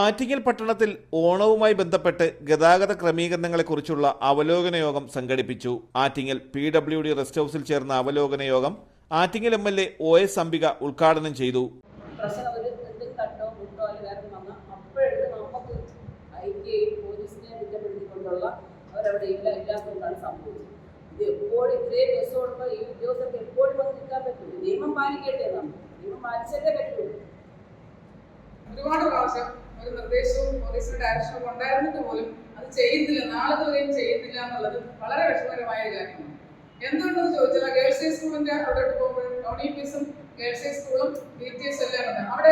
ആറ്റിങ്ങൽ പട്ടണത്തിൽ ഓണവുമായി ബന്ധപ്പെട്ട് ഗതാഗത ക്രമീകരണങ്ങളെക്കുറിച്ചുള്ള അവലോകന യോഗം സംഘടിപ്പിച്ചു. ആറ്റിങ്ങൽ PWD റെസ്റ്റ് ഹൗസിൽ ചേർന്ന അവലോകന യോഗം ആറ്റിങ്ങൽ MLA OS അംബിക ഉദ്ഘാടനം ചെയ്തു. ഒരുപാട് പ്രാവശ്യം ഒരു നിർദ്ദേശവും പോലീസിന്റെ ഡയറക്ഷനും ഉണ്ടായിരുന്നിട്ട് പോലും അത് ചെയ്യുന്നില്ല, നാളെ വരെയും ചെയ്യുന്നില്ല എന്നുള്ളത് വളരെ വിഷമകരമായ ഒരു കാര്യമാണ്. എന്തുകൊണ്ടെന്ന് ചോദിച്ചാൽ ഗേൾസ് ഹൈ സ്കൂളിന്റെ അവിടെ പോകുമ്പോഴും ODPസും ഗേൾസ് ഹൈ സ്കൂളും BTS എല്ലാം ഉണ്ട്. അവിടെ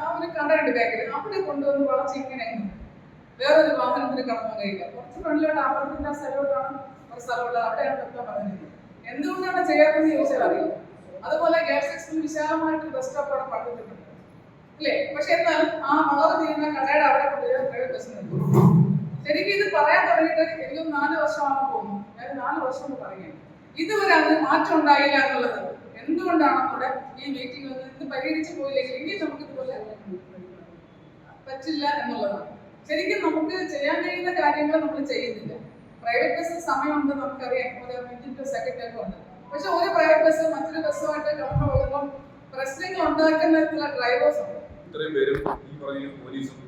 അവർ കണ്ടിട്ടുണ്ട് ബാക്കിൽ അവിടെ കൊണ്ടുവന്ന് വളച്ച് ഇങ്ങനെ വേറൊരു വാഹനത്തിന് കടന്നു കഴിയില്ല. കുറച്ച് ഫ്രണ്ടിലോട്ട് അപ്പുറത്തിന്റെ സ്ഥലത്തോട്ടാണ് ഒരു സ്ഥലമുള്ളത്, അവിടെയാണ് നിർത്താൻ പറഞ്ഞത്. എന്തുകൊണ്ടാണ് ചെയ്യാമെന്ന് ചോദിച്ചാൽ അറിയില്ല. അതുപോലെ ഗേൾസ് ഹൈ സ്കൂൾ വിശാലമായിട്ട് ബസ് സ്റ്റോപ്പ് അവിടെ പണിതിട്ടുണ്ട് അല്ലേ? പക്ഷെ എന്നാൽ ആ വളവ് ചെയ്യുന്ന കടയുടെ അവിടെ കൊണ്ടുപോയി ബസ് നിൽക്കും. ശരിക്കും ഇത് പറയാൻ തുടങ്ങിയിട്ട് എനിക്കും 4 വർഷമാണ് പോകുന്നു. ഞാൻ 4 വർഷം എന്ന് പറയുകയാണ്. ഇതുവരെ അതിന് മാറ്റം ഉണ്ടായില്ല എന്നുള്ളത് എന്തുകൊണ്ടാണ് നമ്മുടെ ഈ മീറ്റിംഗ് ഇത് പരിഹരിച്ചു പോയില്ലെങ്കിൽ ഇനി നമുക്ക് ഇതുപോലെ പറ്റില്ല എന്നുള്ളതാണ്. ശരിക്കും നമുക്ക് ചെയ്യാൻ കഴിയുന്ന കാര്യങ്ങൾ നമ്മൾ ചെയ്യുന്നില്ല. പ്രൈവറ്റ് ബസ് സമയമുണ്ട്, നമുക്കറിയാം, ഒരു മിനിറ്റ് സെക്കൻഡ് ഒക്കെ ഉണ്ട്. പക്ഷെ ഒരു പ്രൈവറ്റ് ബസ് മറ്റൊരു ബസ്സുമായിട്ട് കടന്നു പോകുമ്പോൾ പ്രശ്നങ്ങൾ ഉണ്ടാക്കുന്ന ഡ്രൈവേഴ്സ് ഉണ്ട്. ഇത്രയും പേരും ഈ പറഞ്ഞ പോലീസും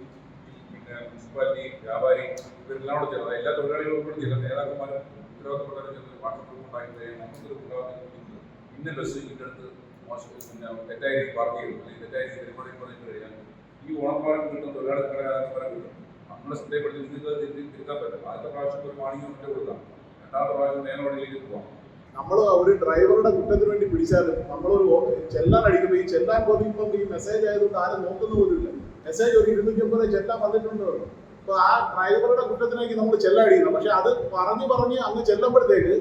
പിന്നെ മുനിസിപ്പാലിറ്റി വ്യാപാരി ഇവരെല്ലാം കൂടെ ചേർന്ന് എല്ലാ തൊഴിലാളികളും കൂടെ ചേർന്ന് നേതാക്കന്മാരും ഉത്തരവാദിത്തപ്പെട്ടവരും ചേർന്ന് വാട്സപ്പ് ഉണ്ടാക്കി നമുക്കൊരു ഉത്തരവാദിത്തം ഇന്ന ബസ് ഇതിൻ്റെ അടുത്ത് മോശം പിന്നെ തെറ്റായ രീതി പാർക്ക് ചെയ്യും അല്ലെങ്കിൽ തെറ്റായ രീതി പരിപാടി പറഞ്ഞു കഴിഞ്ഞാൽ ഈ ഓണപ്പാലം കിട്ടുന്ന തൊഴിലാളികളെ കിട്ടും. നമ്മളെ ശ്രദ്ധയപ്പെടുത്തി നിങ്ങൾക്ക് തിരുത്താൻ പറ്റും. ആദ്യത്തെ പ്രാവശ്യം ഒരു വാണിംഗ് മറ്റേ കൊടുക്കാം, രണ്ടാമത്തെ പ്രാവശ്യം മേലോടിലേക്ക് പോകാം. നമ്മൾ ഒരു ഡ്രൈവറുടെ കുറ്റത്തിന് വേണ്ടി പിടിച്ചാലും നമ്മളൊരു ചെല്ലാൻ അടിക്കുമ്പോൾ ഈ ചെല്ലാൻ പോകുമ്പോൾ ഈ മെസ്സേജ് ആയതുകൊണ്ട് ആരും നോക്കുന്ന പോലുമില്ല. മെസ്സേജ് ഒരു 250 ചെല്ലാൻ വന്നിട്ടുണ്ട്. അപ്പോൾ ആ ഡ്രൈവറുടെ കുറ്റത്തിലേക്ക് നമ്മൾ ചെല്ലടിക്കണം. പക്ഷെ അത് പറഞ്ഞ് അങ്ങ് ചെല്ലുമ്പോഴത്തേക്ക്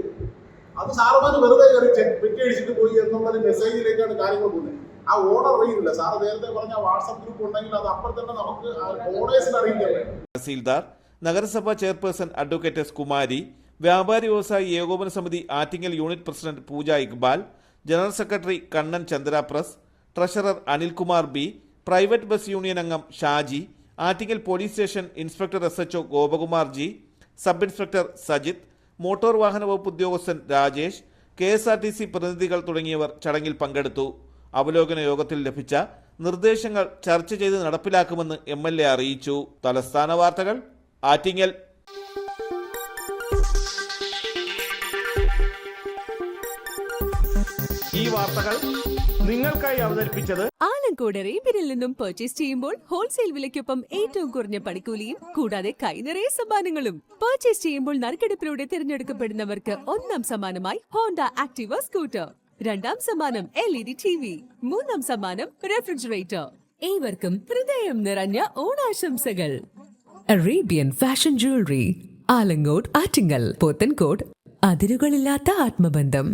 അത് സാറുമാര് വെറുതെ കയറി പെറ്റി അടിച്ചിട്ട് പോയി എന്നുള്ളൊരു മെസ്സേജിലേക്കാണ് കാര്യങ്ങൾ പോകുന്നത്. ആ ഓണർ അറിയുന്നില്ല. സാറ് നേരത്തെ പറഞ്ഞ വാട്സപ്പ് ഗ്രൂപ്പ് ഉണ്ടെങ്കിൽ അത് അപ്പോൾ തന്നെ നമുക്ക് ഓണേഴ്സിന് അറിയിക്കല്ലേ. തഹസീൽദാർ, നഗരസഭാ ചെയർപേഴ്സൺ അഡ്വക്കേറ്റ് എസ് കുമാരി, വ്യാപാരി വ്യവസായി ഏകോപന സമിതി Attingal unit president Pooja Iqbal, general secretary Kannan Chandraprasad, treasurer Anilkumar B, private bus union അംഗം Shaji, Attingal police station inspector SHO Gopakumar G, sub inspector Sajith, motor വാഹന വകുപ്പ് ഉദ്യോഗസ്ഥൻ രാജേഷ്, KSRTC പ്രതിനിധികൾ തുടങ്ങിയവർ ചടങ്ങിൽ പങ്കെടുത്തു. അവലോകന യോഗത്തിൽ ലഭിച്ച നിർദ്ദേശങ്ങൾ ചർച്ച ചെയ്ത് നടപ്പിലാക്കുമെന്ന് MLA അറിയിച്ചു. തലസ്ഥാന വാർത്തകൾ, ആറ്റിങ്ങൽ. ഈ വാർത്തകൾ നിങ്ങൾക്കായി അവതരിപ്പിച്ചത് ആലങ്കോട് റേബിനിൽ നിന്നും പർച്ചേസ് ചെയ്യുമ്പോൾ ഹോൾസെയിൽ വിലയ്ക്കൊപ്പം ഏറ്റവും കുറഞ്ഞ പണിക്കൂലിയും കൂടാതെ കൈനിറയെ സമ്മാനങ്ങളും. പർച്ചേസ് ചെയ്യുമ്പോൾ നറുക്കെടുപ്പിലൂടെ തിരഞ്ഞെടുക്കപ്പെടുന്നവർക്ക് 1ാം സമ്മാനമായി ഹോണ്ട ആക്ടിവ സ്കൂട്ടർ, 2ാം സമ്മാനം LED TV, 3ാം സമ്മാനം റെഫ്രിജറേറ്റർ. ഏവർക്കും ഹൃദയം നിറഞ്ഞ ഓണാശംസകൾ. Arabian fashion jewellery, Alamcode, Attingal, Pothencode. അതിരുകളില്ലാത്ത ആത്മബന്ധം.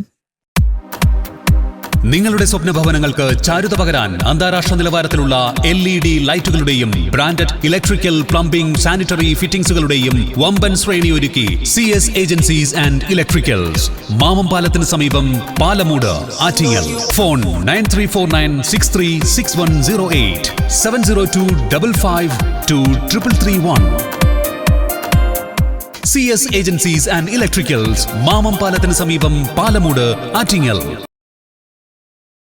നിങ്ങളുടെ സ്വപ്ന ഭവനങ്ങൾക്ക് ചാരുത പകരാൻ അന്താരാഷ്ട്ര നിലവാരത്തിലുള്ള LED ലൈറ്റുകളുടെയും ബ്രാൻഡഡ് ഇലക്ട്രിക്കൽ, പ്ലംബിംഗ്, സാനിറ്ററി ഫിറ്റിംഗ്സുകളുടെയും വമ്പൻ ശ്രേണി ഒരുക്കി CS agencies and electricals. Mamam പാലത്തിന് സമീപം, Palamood, Attingal. Phone 9349636108 702552331. CS agencies and electricals, Mamam പാലത്തിന് സമീപം, പാലമൂട്, ആറ്റിങ്ങൽ.